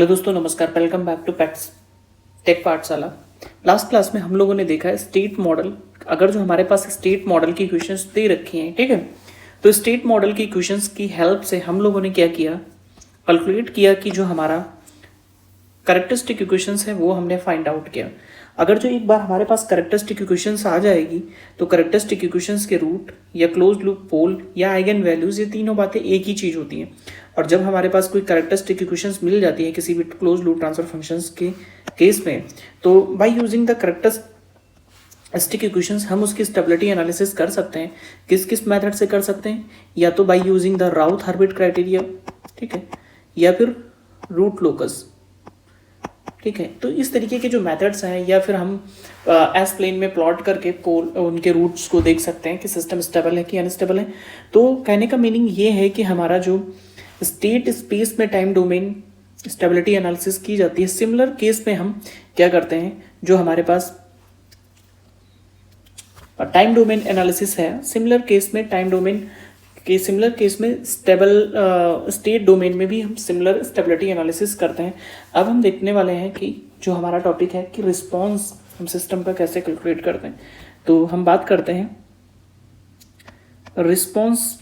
Hello दोस्तों, नमस्कार। Welcome back to Pat's Tech Pathshala. Last class में हम लोगों ने देखा है स्टेट मॉडल। अगर जो हमारे पास स्टेट मॉडल की इक्वेशंस दे रखी हैं, ठीक है, तो स्टेट मॉडल की इक्वेशंस की हेल्प से हम लोगों ने क्या किया, कैलकुलेट किया कि जो हमारा कैरेक्टरिस्टिक इक्वेशंस है वो हमने फाइंड आउट किया। अगर जो एक बार हमारे पास कैरेक्टरिस्टिक इक्वेशंस आ जाएगी तो कैरेक्टरिस्टिक इक्वेशंस के रूट या क्लोज लूप पोल या आइगन वैल्यूज, ये तीनों बातें एक ही चीज होती हैं। और जब हमारे पास कोई कैरेक्टरिस्टिक इक्वेशंस मिल जाती है किसी भी क्लोज लूप ट्रांसफर फंक्शंस के केस में, तो by using the characteristic equations हम उसकी स्टेबिलिटी एनालिसिस कर सकते हैं। किस किस मेथड से कर सकते हैं? या तो बाय यूजिंग द राउथ हर्बिट क्राइटेरिया, ठीक है, या फिर रूट लोकस, ठीक है। तो इस तरीके के जो मेथड्स हैं, या फिर हम एस प्लेन में प्लॉट करके पोल उनके रूट्स को देख सकते हैं कि सिस्टम स्टेबल है कि अनस्टेबल है। तो कहने का मीनिंग ये है कि हमारा जो स्टेट स्पेस में टाइम डोमेन स्टेबिलिटी एनालिसिस की जाती है, सिमिलर केस में हम क्या करते हैं, जो हमारे पास टाइम डोमेन एनालिसिस है, सिमिलर केस में टाइम डोमेन के सिमिलर केस में स्टेबल स्टेट डोमेन में भी हम सिमिलर स्टेबिलिटी एनालिसिस करते हैं। अब हम देखने वाले हैं कि जो हमारा टॉपिक है कि रिस्पॉन्स हम सिस्टम का कैसे कैलकुलेट करते हैं। तो हम बात करते हैं रिस्पॉन्स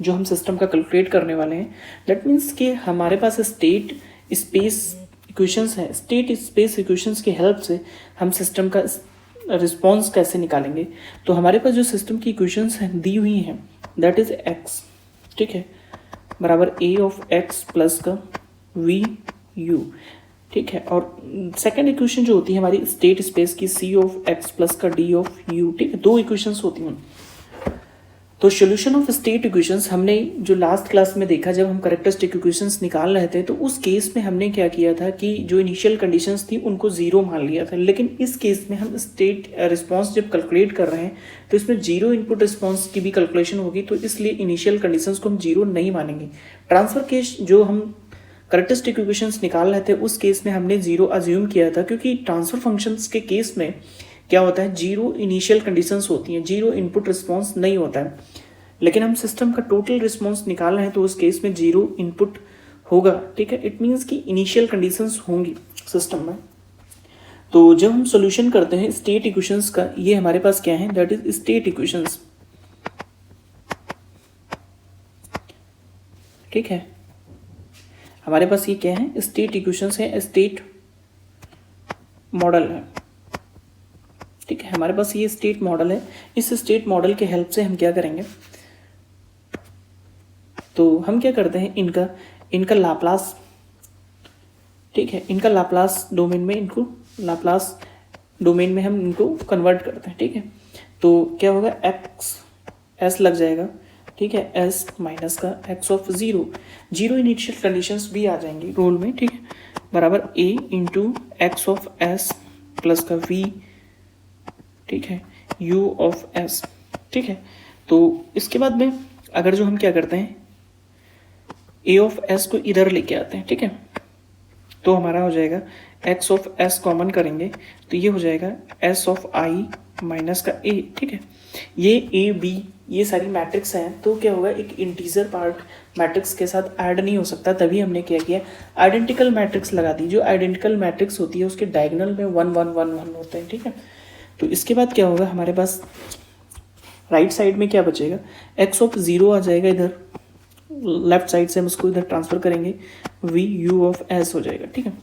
जो हम सिस्टम का कैलकुलेट करने वाले हैं। दैट मीन्स कि हमारे पास स्टेट स्पेस इक्वेशंस है, स्टेट स्पेस इक्वेशंस की हेल्प से हम सिस्टम का रिस्पॉन्स कैसे निकालेंगे। तो हमारे पास जो सिस्टम की इक्वेशंस हैं दी हुई हैं, दैट इज एक्स, ठीक है, बराबर ए ऑफ एक्स प्लस का वी यू, ठीक है। और सेकंड इक्वेशन जो होती है हमारी स्टेट स्पेस की, सी ऑफ एक्स प्लस का डी ऑफ यू, ठीक है। दो इक्वेशंस होती हैं। तो सोल्यूशन ऑफ स्टेट इक्वेशंस हमने जो लास्ट क्लास में देखा, जब हम कैरेक्टरिस्टिक इक्वेशंस निकाल रहे थे, तो उस केस में हमने क्या किया था कि जो इनिशियल कंडीशंस थी उनको जीरो मान लिया था। लेकिन इस केस में हम स्टेट रिस्पांस जब कैलकुलेट कर रहे हैं तो इसमें जीरो इनपुट रिस्पांस की भी कैलकुलेशन होगी, तो इसलिए इनिशियल कंडीशंस को हम जीरो नहीं मानेंगे। ट्रांसफर केस जो हम कैरेक्टरिस्टिक इक्वेशंस निकाल रहे थे उस केस में हमने जीरो अज्यूम किया था, क्योंकि ट्रांसफर फंक्शंस के केस में क्या होता है, जीरो इनिशियल कंडीशंस होती हैं, जीरो इनपुट रिस्पांस नहीं होता है। लेकिन हम सिस्टम का टोटल रिस्पांस निकाल रहे हैं तो उस केस में जीरो इनपुट होगा, ठीक है। इट मींस कि इनिशियल कंडीशंस होंगी सिस्टम में। तो जब हम सॉल्यूशन करते हैं स्टेट इक्वेशंस का, ये हमारे पास क्या है, दैट इज स्टेट इक्वेशंस, ठीक है। हमारे पास ये क्या है, स्टेट इक्वेशंस है, स्टेट मॉडल है, ठीक है। हमारे पास ये स्टेट मॉडल है। इस स्टेट मॉडल के हेल्प से हम क्या करेंगे, तो हम क्या करते हैं, इनका लाप्लास, ठीक है, इनका लाप्लास डोमेन में, इनको लाप्लास डोमेन में हम इनको कन्वर्ट करते हैं, ठीक है। तो क्या होगा, एक्स एस लग जाएगा, ठीक है, एस माइनस का x of zero, zero initial conditions भी आ जाएंगी रोल में, ठीक है, बराबर A into x of s plus का वी, ठीक है, u ऑफ s, ठीक है। तो इसके बाद में अगर जो हम क्या करते हैं, a ऑफ s को इधर लेके आते हैं, ठीक है, तो हमारा हो जाएगा x ऑफ s कॉमन करेंगे तो ये हो जाएगा s ऑफ i माइनस का a, ठीक है। ये a b ये सारी मैट्रिक्स हैं, तो क्या होगा, एक इंटीजर पार्ट मैट्रिक्स के साथ ऐड नहीं हो सकता, तभी हमने क्या किया, आइडेंटिकल मैट्रिक्स लगा दी। जो आइडेंटिकल मैट्रिक्स होती है उसके डायगोनल में 1 1 1 1 होते हैं, ठीक है। तो इसके बाद क्या होगा, हमारे पास राइट साइड में क्या बचेगा, एक्स ऑफ जीरो आ जाएगा, इधर लेफ्ट साइड से हम उसको इधर ट्रांसफर करेंगे, वी यू ऑफ एस हो जाएगा, ठीक है।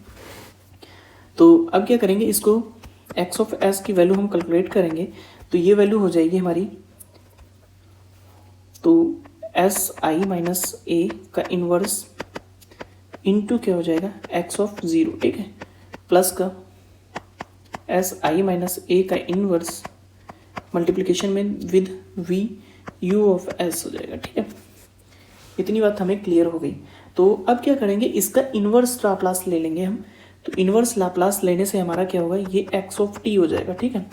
तो अब क्या करेंगे, इसको एक्स ऑफ एस की वैल्यू हम कैलकुलेट करेंगे, तो ये वैल्यू हो जाएगी हमारी, तो एस आई माइनस ए का इनवर्स इनटू क्या हो जाएगा, एक्स ऑफ जीरो, ठीक है, प्लस का एस आई माइनस ए का इनवर्स मल्टीप्लिकेशन में with V U of S हो जाएगा, ठीक है। इतनी बात हमें क्लियर हो गई। तो अब क्या करेंगे, इसका इनवर्स लाप्लास ले लेंगे हम। तो इनवर्स लाप्लास लेने से हमारा क्या होगा, ये एक्स ऑफ टी हो जाएगा, ठीक है।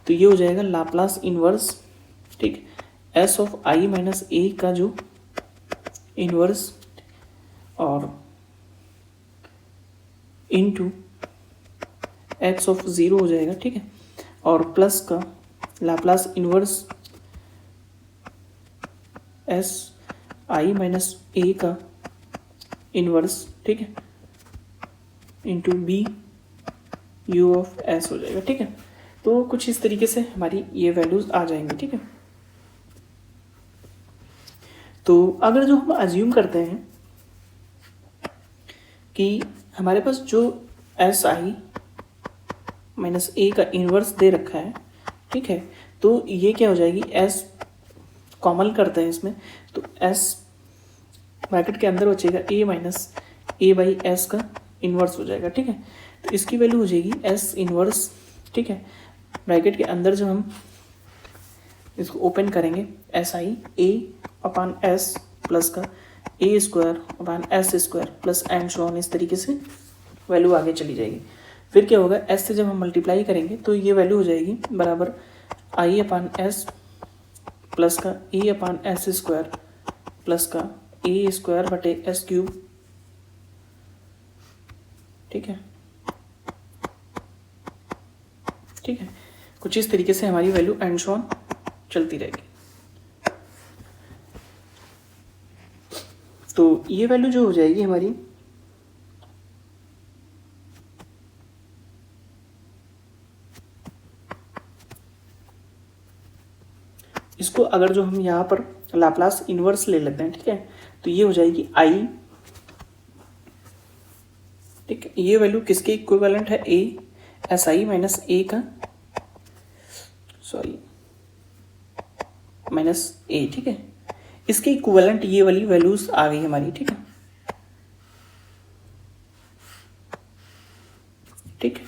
तो ये हो जाएगा लाप्लास इनवर्स, ठीक, S of I minus A का जो इनवर्स और इनटू एक्स ऑफ जीरो हो जाएगा, ठीक है, और प्लस का Laplace inverse s I minus A का इनवर्स ठीक है, into B U of S हो जाएगा। ठीक है, तो कुछ इस तरीके से हमारी ये वैल्यूज आ जाएंगी। ठीक है, तो अगर जो हम अज्यूम करते हैं कि हमारे पास जो एस आई माइनस ए का इन्वर्स दे रखा है, ठीक है, तो ये क्या हो जाएगी, एस कॉमन करते हैं इसमें, तो एस ब्रैकेट के अंदर बचेगा ए माइनस ए बाई एस का इन्वर्स हो जाएगा। ठीक है, तो इसकी वैल्यू हो जाएगी एस इन्वर्स। ठीक है, ब्रैकेट के अंदर जो हम इसको ओपन करेंगे, s I A upon s plus का A square upon s square plus and so on, इस तरीके से वैल्यू आगे चली जाएगी। फिर क्या होगा, एस से जब हम मल्टीप्लाई करेंगे तो ये वैल्यू हो जाएगी बराबर आई अपान एस प्लस का ए अपान एस स्क्वायर प्लस का ए स्क्वायर बटे एस क्यूब। ठीक है, ठीक है, कुछ इस तरीके से हमारी वैल्यू एंड सो ऑन चलती रहेगी। तो ये वैल्यू जो हो जाएगी हमारी, इसको अगर जो हम यहाँ पर लाप्लास इन्वर्स ले लेते हैं, ठीक है, तो ये हो जाएगी आई। ठीक है, ये वैल्यू किसके इक्विवेलेंट है, A S I minus A का, सॉरी माइनस ए। ठीक है, इसके इक्विवेलेंट ये वाली वैल्यूज आ गई हमारी। ठीक है, ठीक है,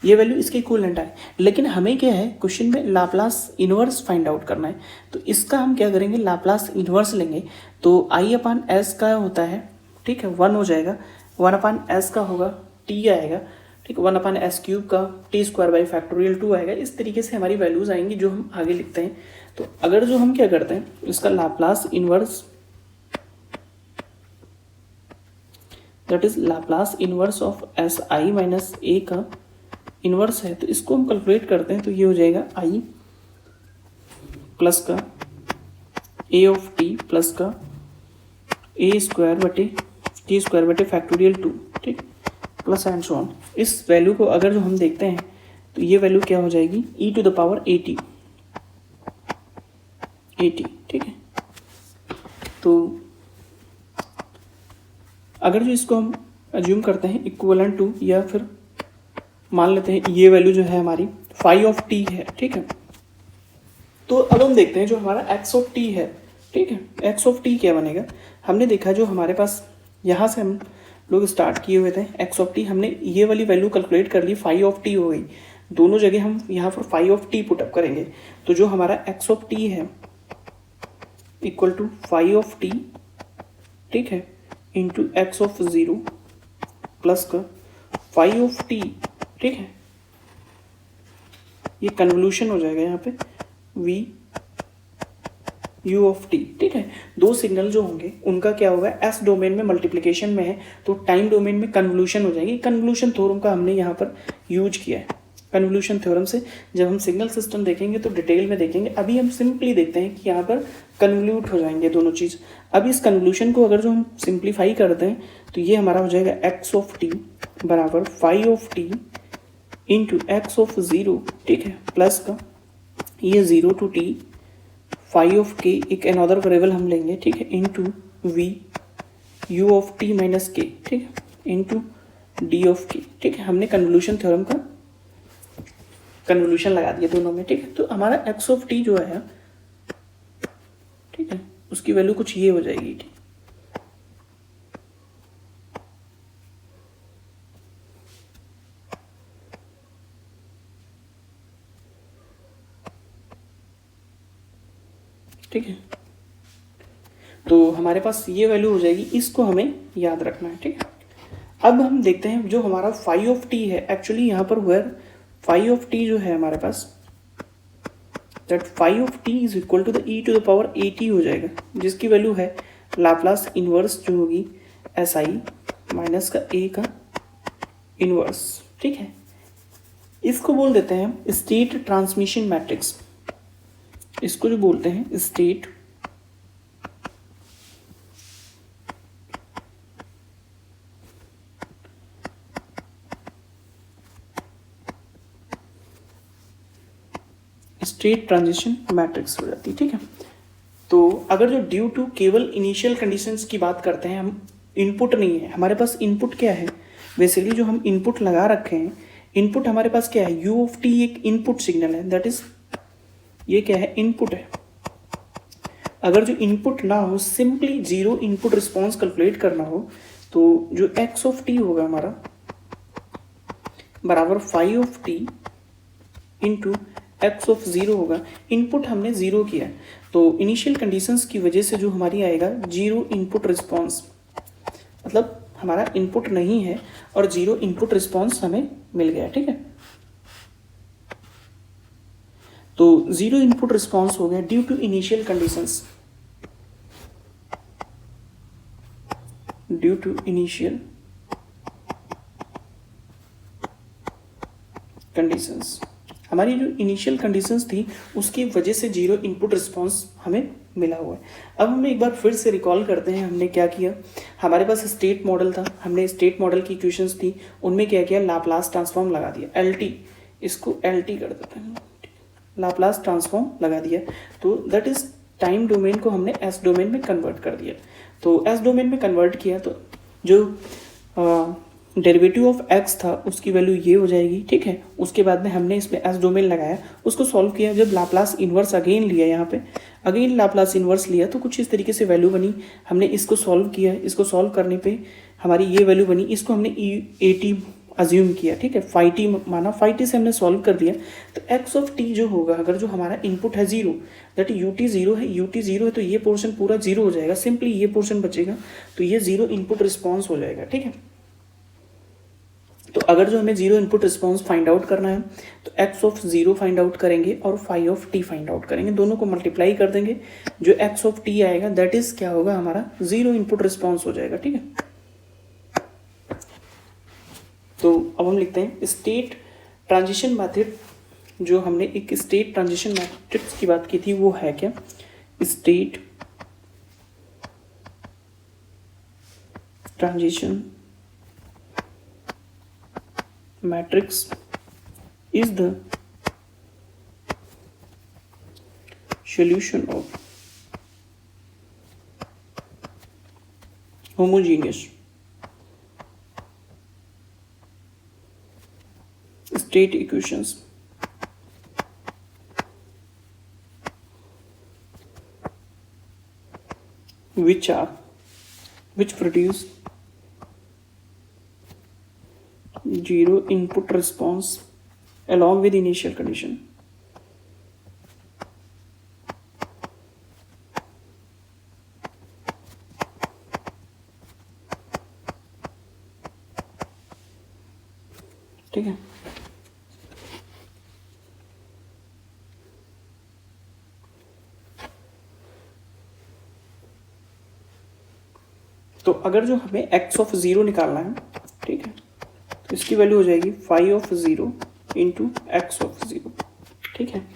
ये वैल्यू इसके इक्विवेलेंट आए, लेकिन हमें क्या है, क्वेश्चन में लाप्लास इन्वर्स फाइंड आउट करना है। तो इसका हम क्या करेंगे, लाप्लास इन्वर्स लेंगे, तो आई अपान एस का होता है, ठीक है, 1 हो जाएगा, 1 अपान एस का होगा टी आएगा, ठीक है, 1 अपान एस क्यूब का टी स्क्वायर बाई फैक्टोरियल 2 आएगा। इस तरीके से हमारी वैल्यूज आएंगी जो हम आगे लिखते हैं। तो अगर जो हम क्या करते हैं, इसका Laplace inverse, that is Laplace inverse of s I minus A का इन्वर्स है, तो इसको हम कैलकुलेट करते हैं, तो ये हो जाएगा आई प्लस का ए ऑफ टी प्लस का ए स्क्वायर बटे टी स्क्वायर बटे फैक्टोरियल 2, ठीक, प्लस एंड सो ऑन। इस वैल्यू को अगर जो हम देखते हैं तो ये वैल्यू क्या हो जाएगी, ई टू द पावर 80, ठीक है। तो अगर जो इसको हम अज्यूम करते हैं इक्विवेलेंट टू, या फिर मान लेते हैं ये वैल्यू जो है हमारी फाई ऑफ टी है, ठीक है, तो अब हम देखते हैं जो हमारा एक्स ऑफ टी है, ठीक है, एक्स ऑफ टी क्या बनेगा। हमने देखा जो हमारे पास यहाँ से हम लोग स्टार्ट किए हुए थे एक्स ऑफ टी, हमने ये वाली वैल्यू कैलकुलेट कर ली, फाई ऑफ टी हो गई। दोनों जगह हम यहाँ पर फाई ऑफ टी पुटअप करेंगे, तो जो हमारा एक्स ऑफ टी है equal to phi of T, ठीक है, इंटू एक्स ऑफ 0 प्लस का फाई ऑफ टी, ठीक है, ये कन्वोल्यूशन हो जाएगा यहाँ पे वी यू ऑफ टी, ठीक है। दो सिग्नल जो होंगे उनका क्या होगा, एस डोमेन में मल्टीप्लिकेशन में है, तो टाइम डोमेन में कन्वोल्यूशन हो जाएगी। कन्वोल्यूशन थ्योरम का हमने यहाँ पर यूज किया है। कन्वोल्यूशन थ्योरम से जब हम सिग्नल सिस्टम देखेंगे तो डिटेल में देखेंगे, अभी हम सिंपली देखते हैं कि यहाँ पर कन्वोल्यूट हो जाएंगे दोनों चीज़। अब इस कन्वोल्यूशन को अगर जो हम सिंप्लीफाई करते हैं तो ये हमारा हो जाएगा एक्स ऑफ टी बराबर phi of T into x of 0, ठीक है, प्लस का ये 0 टू टी फाई ऑफ के, एक अनदर वेरिएबल हम लेंगे, ठीक है, into V U of T minus K, ठीक है, इंटू डी ऑफ के, ठीक है। हमने कन्वोल्यूशन थ्योरम का कन्वोल्यूशन लगा दिया दोनों में, ठीक है। तो हमारा एक्स ऑफ टी जो है, ठीक है, उसकी वैल्यू कुछ ये हो जाएगी, ठीक, ठीक है। तो हमारे पास ये वैल्यू हो जाएगी, इसको हमें याद रखना है, ठीक है। अब हम देखते हैं जो हमारा फाई ऑफ टी है, एक्चुअली यहाँ पर वेयर फाई ऑफ टी जो है हमारे पास, that phi of t is equal to the e to the power 80 हो जाएगा, जिसकी वैल्यू है लाप्लास इन्वर्स जो होगी एस आई माइनस का ए का इन्वर्स, ठीक है। इसको बोल देते हैं हम स्टेट ट्रांसमिशन मैट्रिक्स। इसको जो बोलते हैं स्टेट स्टेट ट्रांजिशन मैट्रिक्स हो जाती है। ठीक है, तो अगर जो ड्यू टू केवल इनिशियल कंडीशंस की बात करते हैं, हम इनपुट नहीं है हमारे पास, इनपुट क्या है बेसिकली जो हम इनपुट लगा रखे हैं, इनपुट हमारे पास क्या है, यू ऑफ टी एक इनपुट सिग्नल है, दैट इज ये क्या है, इनपुट है। अगर जो इनपुट ना हो, simply zero input response calculate करना हो, तो जो एक्स ऑफ टी होगा हमारा बराबर five of T into x of zero होगा। इनपुट हमने जीरो किया है, तो इनिशियल कंडीशंस की वजह से जो हमारी आएगा जीरो इनपुट रिस्पॉन्स, मतलब हमारा इनपुट नहीं है और जीरो इनपुट रिस्पॉन्स हमें मिल गया। ठीक है, तो जीरो इनपुट रिस्पॉन्स हो गया due to initial conditions, due to initial conditions. हमारी जो इनिशियल कंडीशंस थी उसकी वजह से जीरो इनपुट रिस्पॉन्स हमें मिला हुआ है। अब हम एक बार फिर से रिकॉल करते हैं, हमने क्या किया, हमारे पास स्टेट मॉडल था, हमने स्टेट मॉडल की इक्वेशंस थी, उनमें क्या किया, लाप्लास ट्रांसफॉर्म लगा दिया, एलटी, इसको एलटी कर देते हैं, लाप्लास ट्रांसफॉर्म लगा दिया, तो दैट इज टाइम डोमेन को हमने एस डोमेन में कन्वर्ट कर दिया। तो एस डोमेन में कन्वर्ट किया तो जो डेरिवेटिव ऑफ एक्स था उसकी वैल्यू ये हो जाएगी। ठीक है, उसके बाद में हमने इसमें एस डोमेन लगाया, उसको सॉल्व किया, जब लाप्लास इन्वर्स अगेन लिया, यहाँ पे अगेन लाप्लास इन्वर्स लिया तो कुछ इस तरीके से वैल्यू बनी। हमने इसको सॉल्व किया, इसको सॉल्व करने पे हमारी ये वैल्यू बनी, इसको हमने ए टी अज्यूम किया। ठीक है, फाइव टी माना, फाइव टी से हमने सॉल्व कर दिया, तो एक्स ऑफ टी जो होगा, अगर जो हमारा इनपुट है zero, that U T zero है, यू टी जीरो है, तो ये पोर्शन पूरा जीरो हो जाएगा, सिंपली ये पोर्शन बचेगा, तो ये जीरो इनपुट रिस्पॉन्स हो जाएगा। ठीक है, तो अगर जो हमें zero input response find out करना है तो x of zero find out करेंगे और five of T find out करेंगे, दोनों को मल्टीप्लाई कर देंगे, जो एक्स ऑफ टी आएगा दैट इज क्या होगा, हमारा जीरो इनपुट रिस्पॉन्स हो जाएगा। ठीक है, तो अब हम लिखते हैं स्टेट ट्रांजिशन मेथड, जो हमने एक स्टेट ट्रांजिशन मैट्रिक्स की बात की थी वो है क्या, state transition matrix is the solution of homogeneous state equations which produce zero input response along with initial condition। ठीक है, तो अगर जो हमें x ऑफ जीरो निकालना है, ठीक है, तो इसकी वैल्यू हो जाएगी five of zero into x of zero. ठीक है,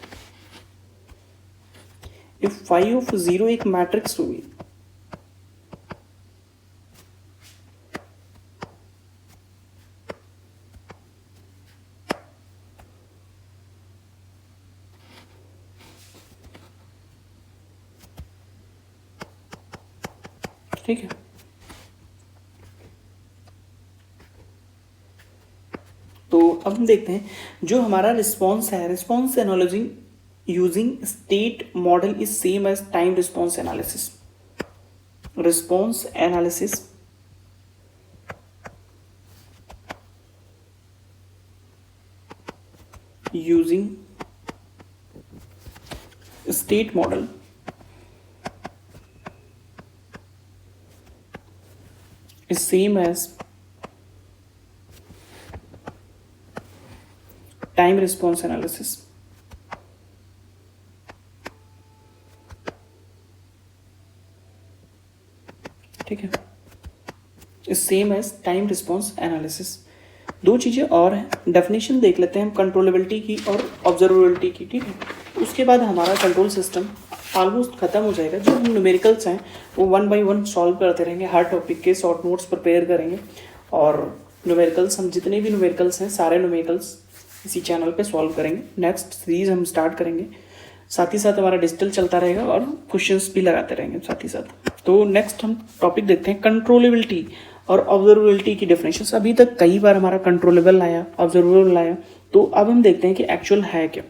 इफ फाइव ऑफ जीरो एक मैट्रिक्स होगी, ठीक है, तो अब हम देखते हैं जो हमारा रिस्पॉन्स है, response analysis using state model is same as time response analysis. Response analysis using state model is same as time response analysis। ठीक है, same as time response analysis. दो चीज़ें और हैं, डेफिनेशन देख लेते हैं हम कंट्रोलेबिलिटी की और ऑब्जर्वेबिलिटी की। ठीक है, उसके बाद हमारा कंट्रोल सिस्टम ऑलमोस्ट खत्म हो जाएगा। जो हम न्यूमेरिकल्स हैं वो वन बाय वन सॉल्व करते रहेंगे, हर टॉपिक के शॉर्ट नोट्स प्रिपेयर करेंगे, और न्यूमेरिकल्स हम जितने भी न्यूमेरिकल्स हैं सारे न्यूमेरिकल्स इसी चैनल पे सॉल्व करेंगे। नेक्स्ट सीरीज हम स्टार्ट करेंगे, साथ ही साथ हमारा डिजिटल चलता रहेगा और क्वेश्चंस भी लगाते रहेंगे साथ ही साथ। तो नेक्स्ट हम टॉपिक देखते हैं कंट्रोलेबिलिटी और ऑब्जर्वेबिलिटी की डेफिनेशन। अभी तक कई बार हमारा कंट्रोलेबल आया, ऑब्जर्वेबल आया, तो अब हम देखते हैं कि एक्चुअल है क्या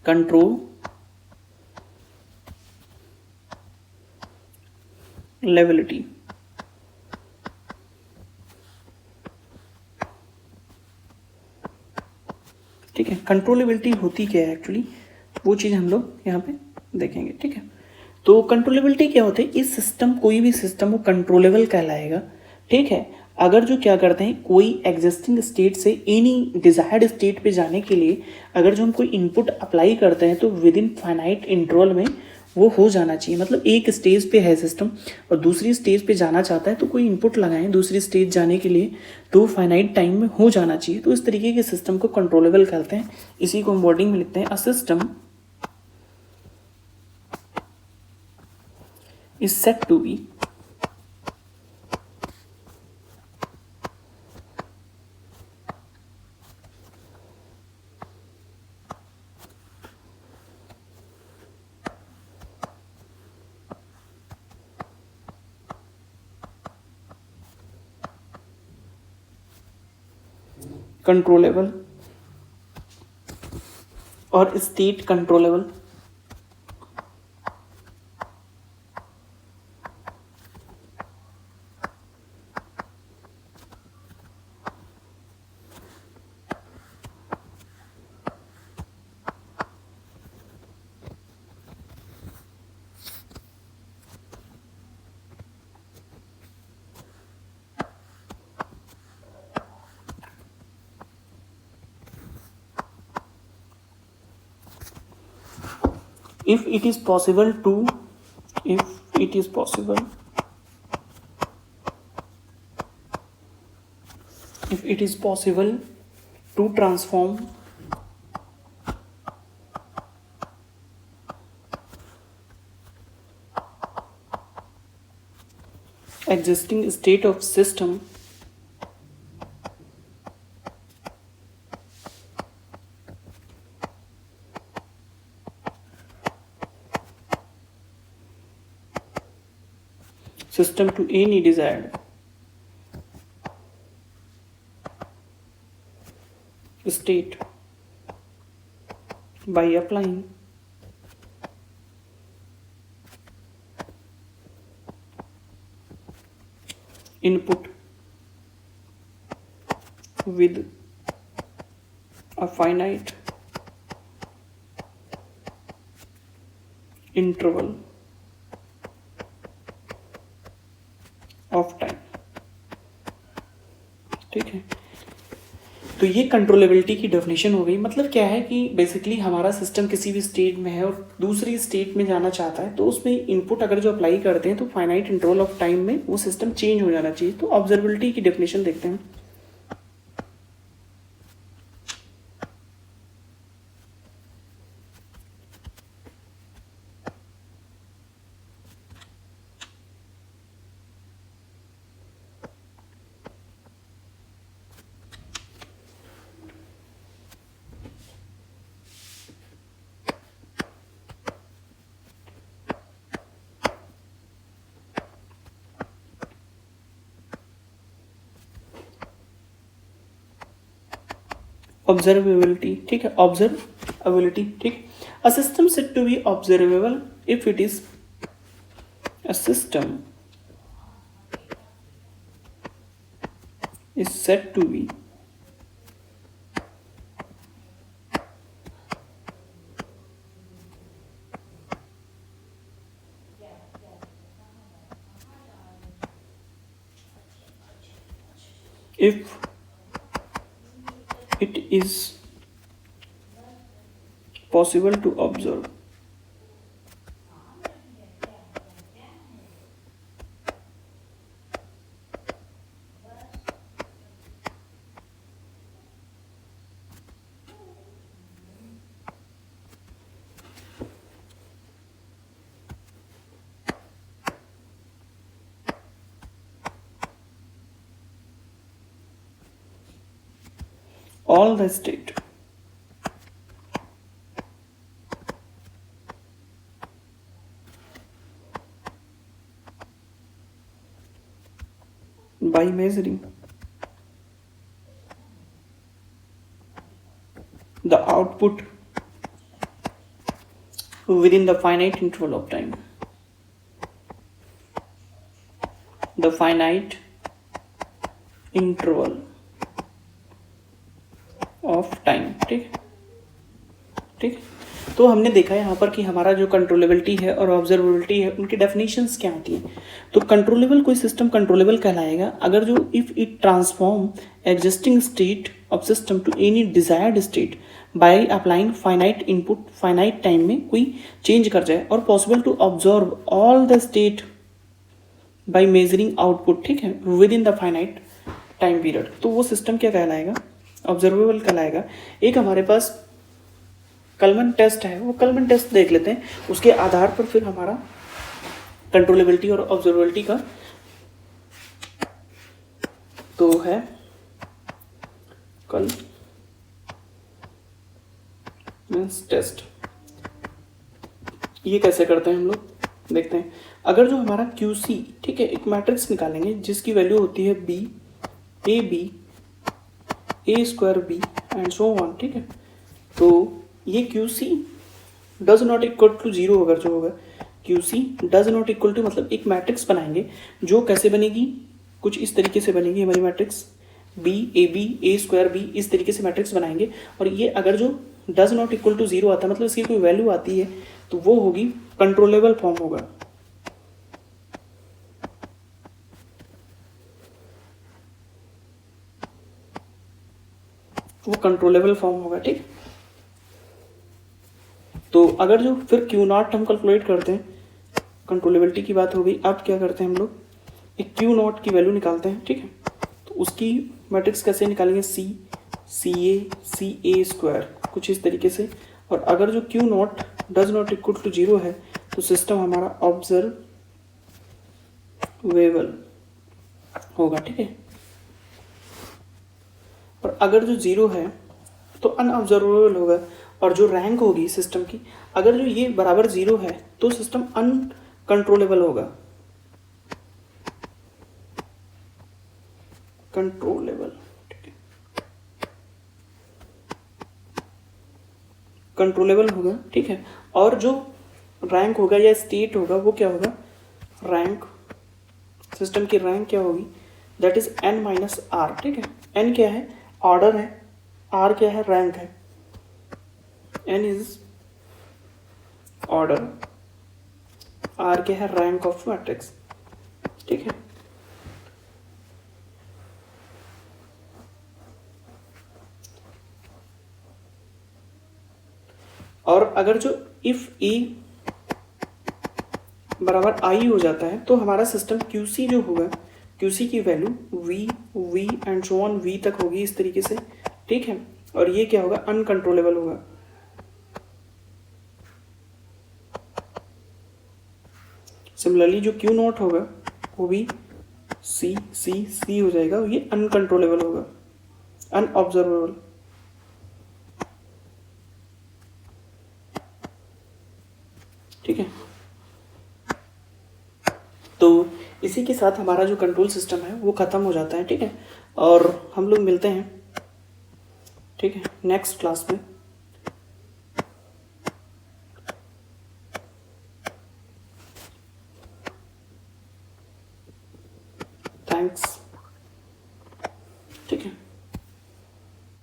कंट्रोलेबिलिटी। ठीक है, कंट्रोलेबिलिटी होती क्या है एक्चुअली, वो चीज़ हम लोग यहाँ पे देखेंगे। ठीक है, तो कंट्रोलेबिलिटी क्या होती है, इस सिस्टम, कोई भी सिस्टम वो कंट्रोलेबल कहलाएगा। ठीक है, अगर जो क्या करते हैं, कोई एग्जिस्टिंग स्टेट से एनी डिजायर्ड स्टेट पे जाने के लिए अगर जो हम कोई इनपुट अप्लाई करते हैं तो विद इन फाइनाइट इंटरवल में वो हो जाना चाहिए। मतलब एक स्टेज पे है सिस्टम और दूसरी स्टेज पे जाना चाहता है, तो कोई इनपुट लगाएं दूसरी स्टेज जाने के लिए, तो फाइनाइट टाइम में हो जाना चाहिए। तो इस तरीके के सिस्टम को कंट्रोलेबल कहते हैं। इसी को हम वर्डिंग में लिखते हैं, a system is said to be controllable और state controllable. if it is possible to if it is possible if it is possible to transform existing state of system to any desired state by applying input with a finite interval of time. ठीक है, तो ये controllability की definition हो गई। मतलब क्या है कि बेसिकली हमारा सिस्टम किसी भी स्टेट में है और दूसरी स्टेट में जाना चाहता है, तो उसमें इनपुट अगर जो अप्लाई करते हैं तो फाइनाइट इंटरवल ऑफ टाइम में वो सिस्टम चेंज हो जाना चाहिए। तो ऑब्जर्वेबिलिटी की डेफिनेशन देखते हैं। ऑब्जर्वेबिलिटी, ठीक है, ऑब्जर्वेबिलिटी। ठीक, a system said to be observable if it is a system is said to be if it is possible to observe all the state by measuring the output within the finite interval of time. The finite interval of time. ठीक ठीक। तो हमने देखा यहाँ पर कि हमारा जो कंट्रोलेबिलिटी है और ऑब्जर्वेबिलिटी है उनकी डेफिनेशंस क्या होती हैं। तो कंट्रोलेबल कोई सिस्टम कंट्रोलेबल कहलाएगा अगर जो if it transform existing state of system to any desired state by applying finite input, finite time में कोई चेंज कर जाए, और possible to observe all the state by measuring output, ठीक है, within the finite time period. तो वो system क्या कहलाएगा? ऑब्जर्वेबल कहलाएगा। एक हमारे पास कलमन टेस्ट है, वो कलमन टेस्ट देख लेते हैं, उसके आधार पर फिर हमारा कंट्रोलेबिलिटी और ऑब्जर्वेबिलिटी का तो है कल टेस्ट। ये कैसे करते हैं हम लोग, देखते हैं। अगर जो हमारा QC, ठीक है, एक मैट्रिक्स निकालेंगे जिसकी वैल्यू होती है B, AB, A square B and so on, ठीक है। तो ये QC does not equal to 0 अगर जो होगा, QC does not equal to मतलब एक मैट्रिक्स बनाएंगे जो कैसे बनेगी, कुछ इस तरीके से बनेगी हमारी matrix B AB A square B, इस तरीके से मैट्रिक्स बनाएंगे। और ये अगर जो डज नॉट इक्वल टू 0 आता है मतलब इसकी कोई वैल्यू आती है तो वो होगी कंट्रोलेबल फॉर्म होगा। वो कंट्रोलेबल फॉर्म होगा, ठीक। तो अगर जो फिर Q0 हम कैलकुलेट करते हैं, कंट्रोलेबिलिटी की बात हो गई। अब क्या करते हैं हम लोग, एक Q0 की वैल्यू निकालते हैं, ठीक है। तो उसकी मैट्रिक्स कैसे निकालेंगे, सी ए स्क्वायर, कुछ इस तरीके से। और अगर जो Q0 does not equal to 0 है तो सिस्टम हमारा ऑब्जर्वेबल होगा, ठीक है। और अगर जो 0 है तो अनऑब्जर्वेबल होगा। और जो रैंक होगी सिस्टम की, अगर जो ये बराबर 0 है तो सिस्टम अनकंट्रोलेबल होगा, कंट्रोलेबल, ठीक है, कंट्रोलेबल होगा, ठीक है। और जो रैंक होगा या स्टेट होगा वो क्या होगा, रैंक, सिस्टम की रैंक क्या होगी, that is n minus R, ठीक है। n क्या है, ऑर्डर है, r क्या है, रैंक है। n इज ऑर्डर, r क्या है, रैंक ऑफ मैट्रिक्स, ठीक है। और अगर जो इफ a बराबर i हो जाता है तो हमारा सिस्टम QC जो होगा, QC की value v and so on v तक होगी, इस तरीके से, ठीक है। और ये क्या होगा, अनकंट्रोलेबल होगा। सिमिलरली जो Q0 होगा वो भी C हो जाएगा, ये अनकंट्रोलेबल होगा, अनऑब्जर्वेबल। ठीक है। तो इसी के साथ हमारा जो कंट्रोल सिस्टम है वो ख़त्म हो जाता है, ठीक है। और हम लोग मिलते हैं, ठीक है, नेक्स्ट क्लास में। थैंक्स, ठीक है।